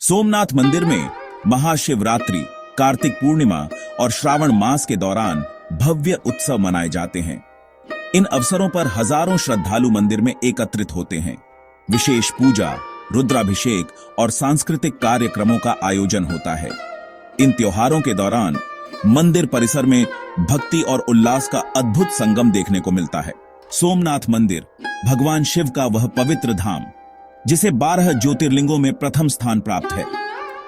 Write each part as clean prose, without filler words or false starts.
सोमनाथ मंदिर में महाशिवरात्रि, कार्तिक पूर्णिमा और श्रावण मास के दौरान भव्य उत्सव मनाए जाते हैं। इन अवसरों पर हजारों श्रद्धालु मंदिर में एकत्रित होते हैं। विशेष पूजा, रुद्राभिषेक और सांस्कृतिक कार्यक्रमों का आयोजन होता है। इन त्योहारों के दौरान मंदिर परिसर में भक्ति और उल्लास का अद्भुत संगम देखने को मिलता है। सोमनाथ मंदिर भगवान शिव का वह पवित्र धाम जिसे 12 ज्योतिर्लिंगों में प्रथम स्थान प्राप्त है।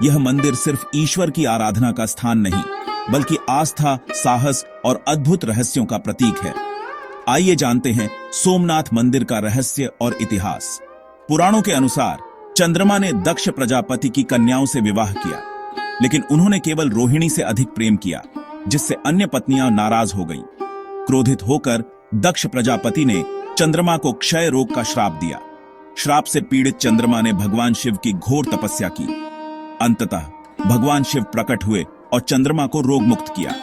यह मंदिर सिर्फ ईश्वर की आराधना का स्थान नहीं, बल्कि आस्था, साहस और अद्भुत रहस्यों का प्रतीक है। आइए जानते हैं सोमनाथ मंदिर का रहस्य और इतिहास। पुराणों के अनुसार चंद्रमा ने दक्ष प्रजापति की कन्याओं से विवाह किया, लेकिन उन्होंने केवल रोहिणी से अधिक प्रेम किया, जिससे अन्य पत्नियां नाराज हो गईं। क्रोधित होकर दक्ष प्रजापति ने चंद्रमा को क्षय रोग का श्राप दिया। श्राप से पीड़ित चंद्रमा ने भगवान शिव की घोर तपस्या की। अंततः भगवान शिव प्रकट हुए और चंद्रमा को रोग मुक्त किया।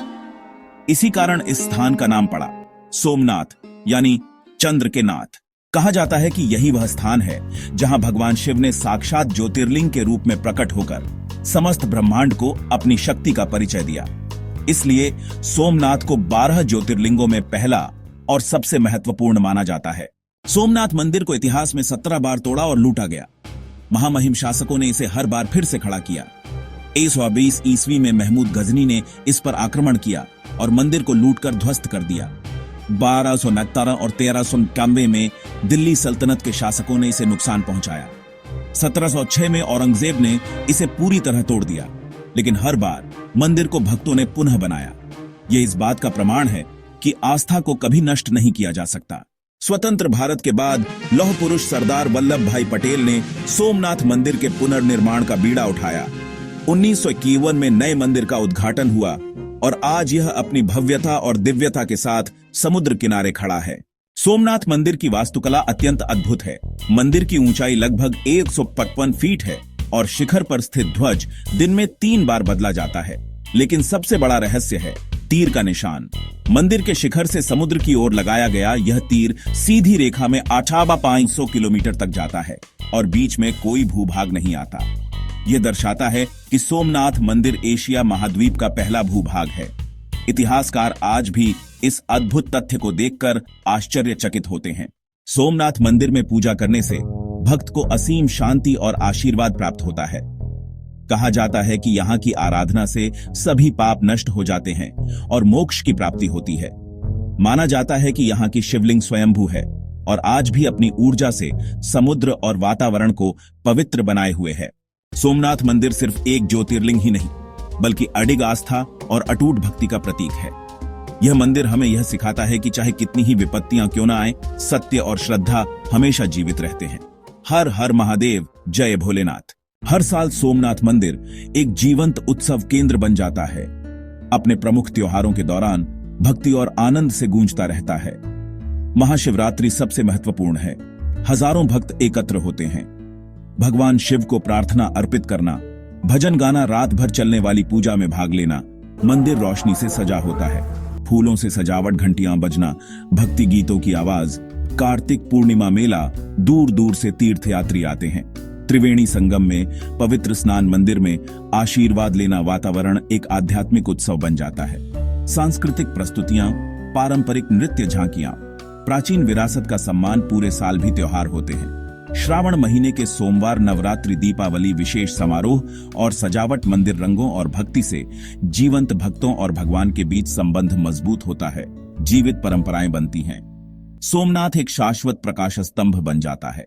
इसी कारण इस स्थान का नाम पड़ा सोमनाथ, यानी चंद्र के नाथ। कहा जाता है कि यही वह स्थान है जहां भगवान शिव ने साक्षात ज्योतिर्लिंग के रूप में प्रकट होकर समस्त ब्रह्मांड को अपनी शक्ति का परिचय दिया। इसलिए सोमनाथ को 12 ज्योतिर्लिंगों में पहला और सबसे महत्वपूर्ण माना जाता है। सोमनाथ मंदिर को इतिहास में 17 बार तोड़ा और लूटा गया। महामहिम शासकों ने इसे हर बार फिर से खड़ा किया। 120 ईस्वी में महमूद गजनी ने इस पर आक्रमण किया और मंदिर को लूटकर ध्वस्त कर दिया। 1269 और 1391 में दिल्ली सल्तनत के शासकों ने इसे नुकसान पहुंचाया। 1706 में औरंगजेब ने इसे पूरी तरह तोड़ दिया, लेकिन हर बार मंदिर को भक्तों ने पुनः बनाया। यह इस बात का प्रमाण है कि आस्था को कभी नष्ट नहीं किया जा सकता। स्वतंत्र भारत के बाद लौह पुरुष सरदार वल्लभ भाई पटेल ने सोमनाथ मंदिर के पुनर्निर्माण का बीड़ा उठाया। 1951 में नए मंदिर का उद्घाटन हुआ और आज यह अपनी भव्यता और दिव्यता के साथ समुद्र किनारे खड़ा है। सोमनाथ मंदिर की वास्तुकला अत्यंत अद्भुत है। मंदिर की ऊंचाई लगभग 155 फीट है और शिखर पर स्थित ध्वज दिन में 3 बार बदला जाता है। लेकिन सबसे बड़ा रहस्य है तीर का निशान। मंदिर के शिखर से समुद्र की ओर लगाया गया यह तीर सीधी रेखा में 500 किलोमीटर तक जाता है और बीच में कोई भूभाग नहीं आता। यह दर्शाता है कि सोमनाथ मंदिर एशिया महाद्वीप का पहला भूभाग है। इतिहासकार आज भी इस अद्भुत तथ्य को देखकर आश्चर्यचकित होते हैं। सोमनाथ मंदिर में पूजा करने से भक्त को असीम शांति और आशीर्वाद प्राप्त होता है। कहा जाता है कि यहाँ की आराधना से सभी पाप नष्ट हो जाते हैं और मोक्ष की प्राप्ति होती है। माना जाता है कि यहाँ की शिवलिंग स्वयंभू है और आज भी अपनी ऊर्जा से समुद्र और वातावरण को पवित्र बनाए हुए है। सोमनाथ मंदिर सिर्फ एक ज्योतिर्लिंग ही नहीं, बल्कि अडिग आस्था और अटूट भक्ति का प्रतीक है। यह मंदिर हमें यह सिखाता है कि चाहे कितनी ही विपत्तियां क्यों ना आए, सत्य और श्रद्धा हमेशा जीवित रहते हैं। हर हर महादेव, जय भोलेनाथ। हर साल सोमनाथ मंदिर एक जीवंत उत्सव केंद्र बन जाता है। अपने प्रमुख त्योहारों के दौरान भक्ति और आनंद से गूंजता रहता है। महाशिवरात्रि सबसे महत्वपूर्ण है। हजारों भक्त एकत्र होते हैं। भगवान शिव को प्रार्थना अर्पित करना, भजन गाना, रात भर चलने वाली पूजा में भाग लेना। मंदिर रोशनी से सजा होता है, फूलों से सजावट, घंटियां बजना, भक्ति गीतों की आवाज। कार्तिक पूर्णिमा मेला, दूर दूर से तीर्थयात्री आते हैं। त्रिवेणी संगम में पवित्र स्नान, मंदिर में आशीर्वाद लेना, वातावरण एक आध्यात्मिक उत्सव बन जाता है। सांस्कृतिक प्रस्तुतियां, पारंपरिक नृत्य, झांकियां, प्राचीन विरासत का सम्मान। पूरे साल भी त्योहार होते हैं। श्रावण महीने के सोमवार, नवरात्रि, दीपावली, विशेष समारोह और सजावट। मंदिर रंगों और भक्ति से जीवंत, भक्तों और भगवान के बीच संबंध मजबूत होता है। जीवित परंपराएं बनती हैं। सोमनाथ एक शाश्वत प्रकाश स्तंभ बन जाता है।